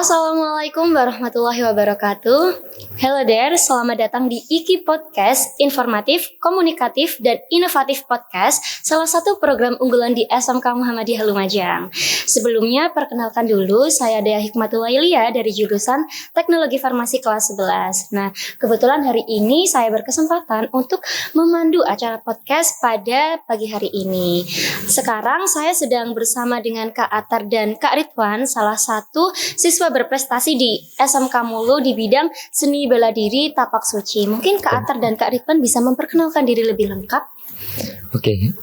Assalamualaikum warahmatullahi wabarakatuh. Hello there, selamat datang di IKI Podcast, informatif, komunikatif, dan inovatif podcast, salah satu program unggulan di SMK Muhammadiyah Lumajang. Sebelumnya, perkenalkan dulu, saya Dea Hikmatul Wailia dari jurusan Teknologi Farmasi kelas 11. Nah, kebetulan hari ini saya berkesempatan untuk memandu acara podcast pada pagi hari ini. Sekarang saya sedang bersama dengan Kak Atar dan Kak Ridwan, salah satu siswa berprestasi di SMK Mulu di bidang seni bela diri tapak suci. Mungkin Kak Atar dan Kak Ridwan bisa memperkenalkan diri lebih lengkap. Oke,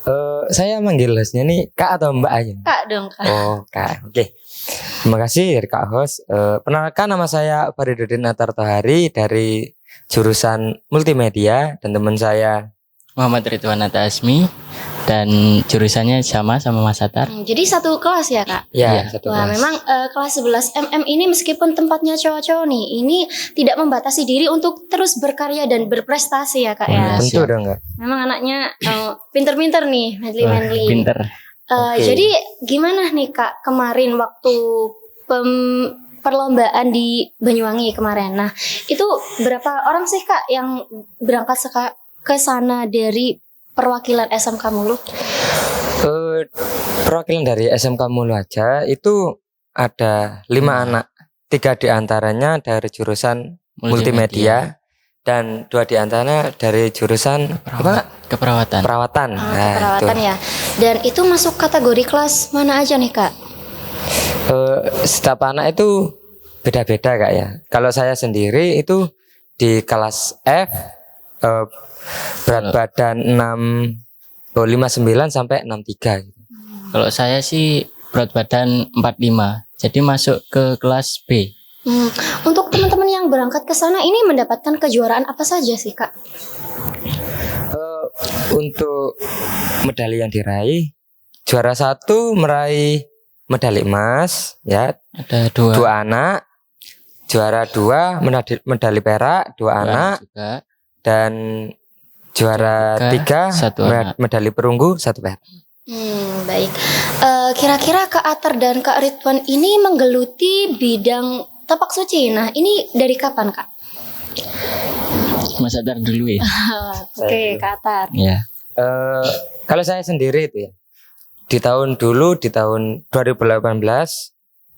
saya manggil hostnya nih Kak atau Mbak aja? Kak dong, Kak. Oh, Kak. Oke. Terima kasih dari Kak host. Perkenalkan, nama saya Fariduddin Atar Tohari dari jurusan multimedia, dan teman saya Muhammad Ridwan Asmi, dan jurusannya sama Mas Atar. Jadi satu kelas ya, Kak? ya satu Wah, kelas. memang kelas 11 MM ini meskipun tempatnya cowok-cowok nih, ini tidak membatasi diri untuk terus berkarya dan berprestasi ya, Kak ya. Tentu dong, Kak. Memang anaknya pinter-pinter nih, manly-manly. Pinter. Oke. Jadi gimana nih Kak kemarin waktu perlombaan di Banyuwangi kemarin? Nah, itu berapa orang sih Kak yang berangkat ke sana dari perwakilan SMK Mulu? Perwakilan dari SMK Mulu aja itu ada 5 anak. 3 diantaranya dari jurusan multimedia, dan 2 diantaranya dari jurusan Keperawatan. perawatan. Keperawatan ya. Dan itu masuk kategori kelas mana aja nih Kak? Setiap anak itu beda-beda, Kak ya. Kalau saya sendiri itu di kelas F, berat badan 59 sampai 63 gitu. Kalau saya sih berat badan 45. Jadi masuk ke kelas B. Untuk teman-teman yang berangkat ke sana ini mendapatkan kejuaraan apa saja sih Kak? Untuk medali yang diraih, juara 1 meraih medali emas ya, Ada 2 anak. Juara 2 medali perak 2 anak, juga. dan juara 3 1 anak. medali perunggu 1 perak. Baik. Kira-kira Kak Atar dan Kak Ridwan ini menggeluti bidang tapak suci. Nah, ini dari kapan Kak? Mas Atar dulu ya. Oke, Kak Atar. Ya. Kalau saya sendiri itu ya, di tahun 2018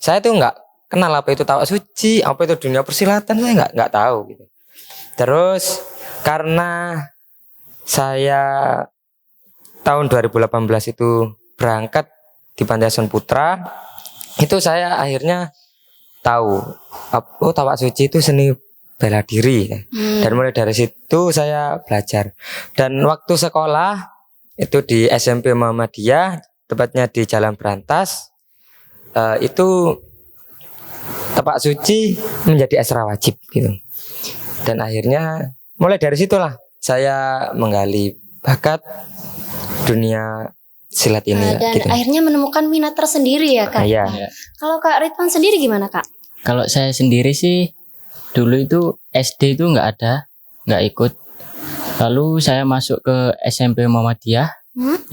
saya tuh nggak kenal apa itu tapak suci, apa itu dunia persilatan, saya nggak tahu gitu. Terus karena saya tahun 2018 itu berangkat di Pantai Asuhan Putra, itu saya akhirnya tahu tapak suci itu seni bela diri. Dan mulai dari situ saya belajar. Dan waktu sekolah itu di SMP Muhammadiyah, tepatnya di Jalan Berantas, itu tapak suci menjadi ekstra wajib gitu. Dan akhirnya mulai dari situlah saya menggali bakat dunia silat ini Dan gitu. akhirnya menemukan minat tersendiri ya Kak? Iya. Kalau Kak Ridwan sendiri gimana Kak? Kalau saya sendiri sih dulu itu SD itu nggak ikut. Lalu saya masuk ke SMP Muhammadiyah.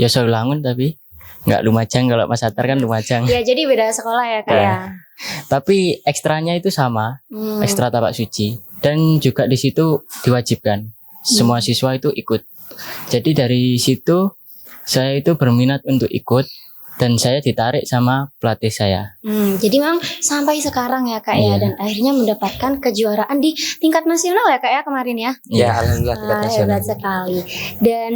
Ya Sawilangun, tapi nggak Lumajang. Kalau Mas Atar kan Lumajang. Ya jadi beda sekolah ya Kak ya. Tapi ekstranya itu sama, ekstra tapak suci. Dan juga di situ diwajibkan semua siswa itu ikut. Jadi dari situ saya itu berminat untuk ikut, dan saya ditarik sama pelatih saya. Jadi memang sampai sekarang ya Kak ya, dan akhirnya mendapatkan kejuaraan di tingkat nasional ya Kak ya kemarin ya. Ya, alhamdulillah tingkat nasional. Hebat sekali. Dan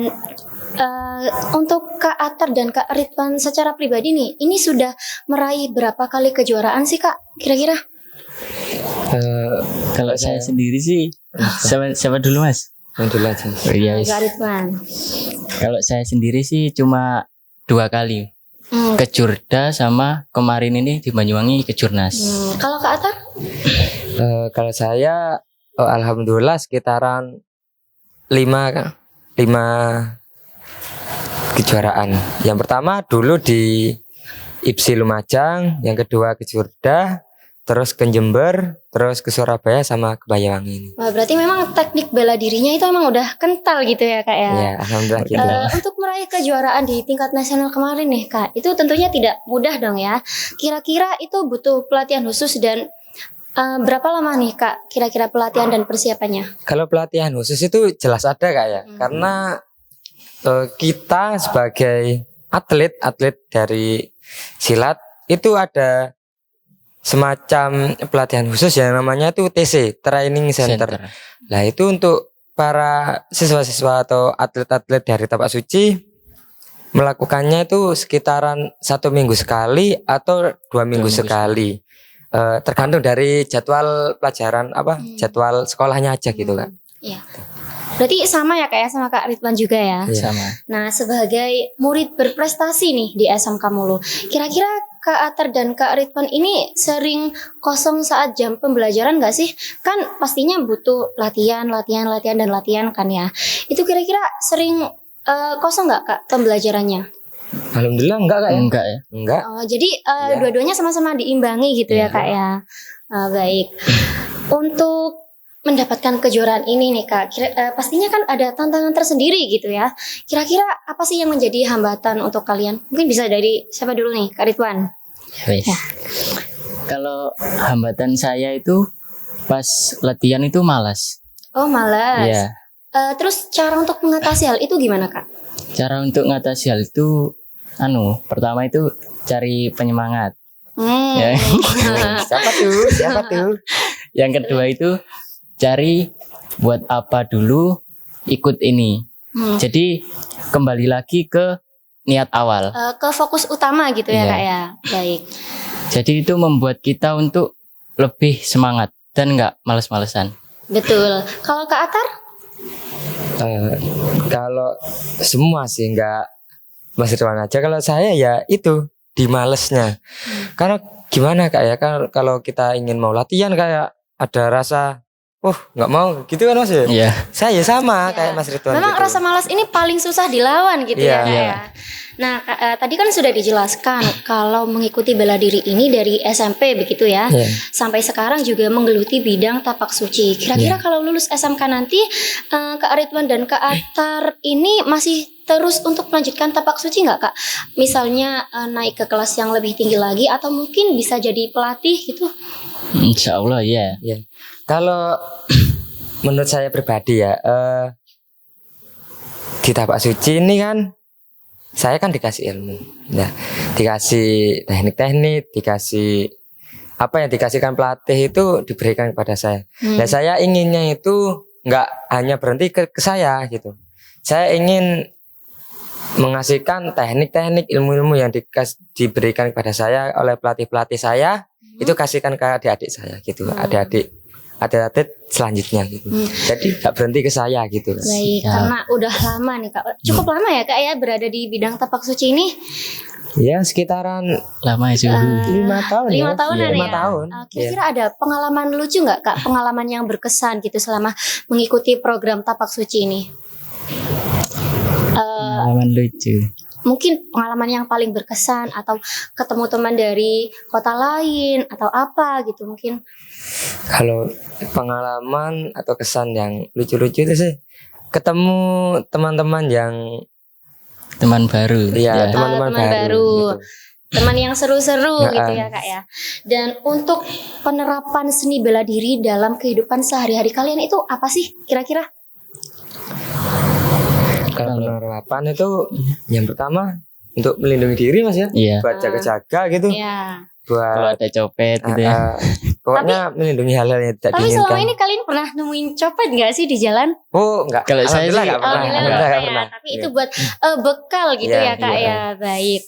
untuk Kak Atar dan Kak Ridwan secara pribadi nih, ini sudah meraih berapa kali kejuaraan sih Kak? Kira-kira? Kalau saya sendiri sih, siapa dulu Mas? Alhamdulillah. Iya. Kak Ridwan. Kalau saya sendiri sih cuma 2 kali. Ke Jurda sama kemarin ini di Banyuwangi ke Jurnas. Kalau Kak Atar? Kalau saya alhamdulillah sekitaran 5 kejuaraan. Yang pertama dulu di IPSI Lumajang, yang kedua ke Jurda, terus ke Jember, terus ke Surabaya sama ke Banyuwangi. Wah, berarti memang teknik bela dirinya itu emang udah kental gitu ya Kak ya. Ya, alhamdulillah gitu. Untuk meraih kejuaraan di tingkat nasional kemarin nih Kak, itu tentunya tidak mudah dong ya. Kira-kira itu butuh pelatihan khusus dan Berapa lama nih Kak kira-kira pelatihan dan persiapannya? Kalau pelatihan khusus itu jelas ada Kak ya. Karena kita sebagai atlet dari silat itu ada semacam pelatihan khusus yang namanya itu TC, Training Center. Nah itu untuk para siswa-siswa atau atlet-atlet dari tapak suci melakukannya itu sekitaran 1 minggu sekali atau 2 minggu sekali. Tergantung dari jadwal pelajaran jadwal sekolahnya aja gitu Kak. Iya. Berarti sama ya Kak ya sama Kak Ridwan juga ya. Sama. Nah sebagai murid berprestasi nih di SMK Mulu, kira-kira Kak Atar dan Kak Ridwan ini sering kosong saat jam pembelajaran gak sih? Kan pastinya butuh latihan kan ya. Itu kira-kira sering kosong gak Kak pembelajarannya? Alhamdulillah enggak Kak ya? Enggak ya. Enggak. Oh, jadi dua-duanya sama-sama diimbangi gitu ya Kak ya. Baik. Untuk mendapatkan kejuaraan ini nih Kak, pastinya kan ada tantangan tersendiri gitu ya. Kira-kira apa sih yang menjadi hambatan untuk kalian? Mungkin bisa dari siapa dulu nih, Kak Ridwan? Ya. Kalau hambatan saya itu pas latihan itu malas. Oh malas. Iya. Terus cara untuk mengatasi hal itu gimana Kak? Cara untuk mengatasi hal itu, pertama itu cari penyemangat. Ya. Siapa tuh? Yang kedua itu cari buat apa dulu ikut ini. Jadi kembali lagi ke niat awal. Ke fokus utama gitu ya Kak ya. Baik. Jadi itu membuat kita untuk lebih semangat dan nggak males-malesan. Betul. Kalau Kak Atar? Kalau semua sih enggak Mas Ridwan aja. Kalau saya ya itu di malesnya. Karena gimana Kak ya, kalau kita ingin mau latihan kayak ada rasa nggak mau gitu kan Mas ya. Iya. Saya sama kayak Mas Ridwan. Memang gitu. rasa malas ini paling susah dilawan gitu ya Kak ya. Nah tadi kan sudah dijelaskan kalau mengikuti bela diri ini dari SMP begitu ya. Sampai sekarang juga menggeluti bidang tapak suci. Kira-kira kalau lulus SMK nanti Kak Ridwan dan Kak Atar ini masih terus untuk melanjutkan tapak suci nggak Kak? Misalnya naik ke kelas yang lebih tinggi lagi atau mungkin bisa jadi pelatih gitu? Insya Allah ya. Kalau menurut saya pribadi ya di tapak suci ini kan saya kan dikasih ilmu, dikasih teknik-teknik, dikasih apa yang dikasihkan pelatih itu diberikan kepada saya. Dan saya inginnya itu nggak hanya berhenti ke saya gitu. Saya ingin mengasihkan teknik-teknik, ilmu-ilmu yang diberikan kepada saya oleh pelatih-pelatih saya, itu kasihkan ke adik-adik saya gitu, adik-adik selanjutnya gitu. Jadi gak berhenti ke saya gitu. Baik, karena udah lama nih Kak. Cukup lama ya Kak ya berada di bidang tapak suci ini? Ya sekitaran lama ya 5 tahun. 5 tahunan ya. 5 tahun. Kira-kira ada pengalaman lucu nggak Kak? Pengalaman yang berkesan gitu selama mengikuti program tapak suci ini? Pengalaman lucu. Mungkin pengalaman yang paling berkesan atau ketemu teman dari kota lain atau apa gitu mungkin. Kalau pengalaman atau kesan yang lucu-lucu itu sih ketemu teman-teman yang teman baru. Iya, teman-teman baru. Gitu. Teman yang seru-seru gitu ya Kak ya. Dan untuk penerapan seni bela diri dalam kehidupan sehari-hari kalian itu apa sih kira-kira? Kalau penerapan itu yang pertama untuk melindungi diri Mas ya. Buat jaga-jaga gitu. Iya. Buat kalau ada copet gitu ya. Pokoknya melindungi hal-hal yang tidak diinginkan. Tapi selama ini kalian pernah nemuin copet nggak sih di jalan? Oh enggak. Kalau saya sih enggak pernah. Alhamdulillah pernah. Tapi itu buat bekal gitu ya Kak ya. Baik.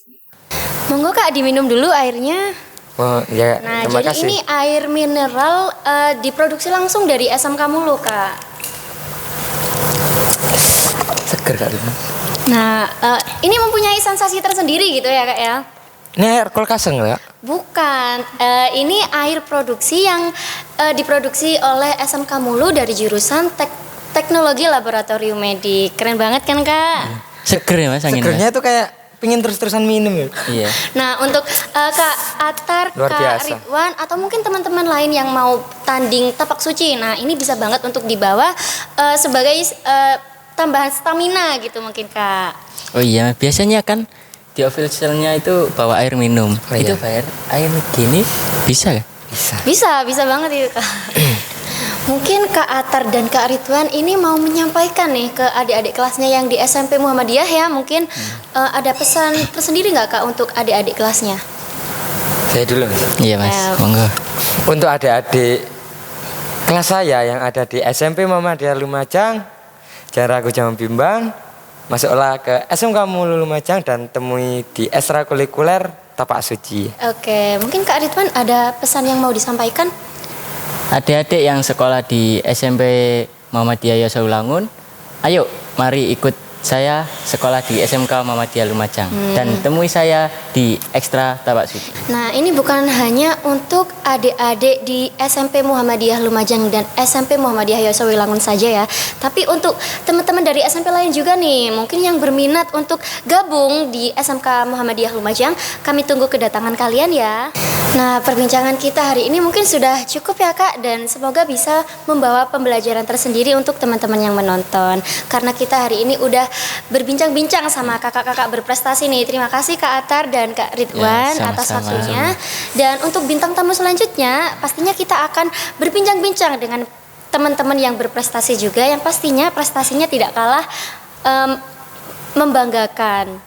Monggo Kak diminum dulu airnya. Oh ya. Nah terima jadi kasih. ini air mineral diproduksi langsung dari SMK Mulu Kak. Seger Kak. Nah ini mempunyai sensasi tersendiri gitu ya Kak ya. Ini air kolkaseng ya? Bukan, ini air produksi yang diproduksi oleh SMK Mulu dari jurusan Teknologi Laboratorium Medik. Keren banget kan Kak? Seger ya Mas anginnya. Segernya tuh kayak pengen terus-terusan minum ya. Iya. Nah untuk Kak Atar, Kak Ridwan atau mungkin teman-teman lain yang mau tanding tapak suci, nah ini bisa banget untuk dibawa sebagai tambahan stamina gitu mungkin Kak. Oh iya, biasanya kan di officialnya itu bawa air minum. Oh, itu iya. air gini bisa gak? Bisa banget itu Kak. Mungkin Kak Atar dan Kak Ridwan ini mau menyampaikan nih ke adik-adik kelasnya yang di SMP Muhammadiyah ya. Mungkin ada pesan tersendiri nggak Kak untuk adik-adik kelasnya? Saya dulu Mas. Iya Mas, monggo. Untuk adik-adik kelas saya yang ada di SMP Muhammadiyah Lumajang, jangan ragu, jangan bimbang. Masuklah ke SMK Mulu Lumajang dan temui di ekstrakurikuler Tapak Suci. Oke, mungkin Kak Ridwan ada pesan yang mau disampaikan? Adik-adik yang sekolah di SMP Muhammadiyah Yosaulangun, ayo mari ikut saya sekolah di SMK Muhammadiyah Lumajang dan temui saya di Ekstra Tapak Suci. Nah, ini bukan hanya untuk adik-adik di SMP Muhammadiyah Lumajang dan SMP Muhammadiyah Yosaulangun saja ya, tapi untuk teman-teman dari SMP lain juga nih, mungkin yang berminat untuk gabung di SMK Muhammadiyah Lumajang, kami tunggu kedatangan kalian ya. Nah, perbincangan kita hari ini mungkin sudah cukup ya Kak, dan semoga bisa membawa pembelajaran tersendiri untuk teman-teman yang menonton. Karena kita hari ini udah berbincang-bincang sama kakak-kakak berprestasi nih. Terima kasih Kak Atar dan Kak Ridwan Ya, atas sama-sama. waktunya. Dan untuk bintang tamu selanjutnya, pastinya kita akan berbincang-bincang dengan teman-teman yang berprestasi juga, yang pastinya prestasinya tidak kalah membanggakan.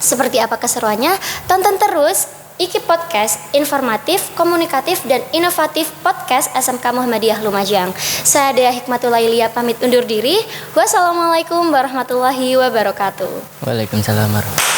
Seperti apa keseruannya? Tonton terus Iki Podcast, informatif, komunikatif, dan inovatif podcast SMK Muhammadiyah Lumajang. Saya Dea Hikmatullahi Lia pamit undur diri. Wassalamualaikum warahmatullahi wabarakatuh. Waalaikumsalam warahmatullahi wabarakatuh.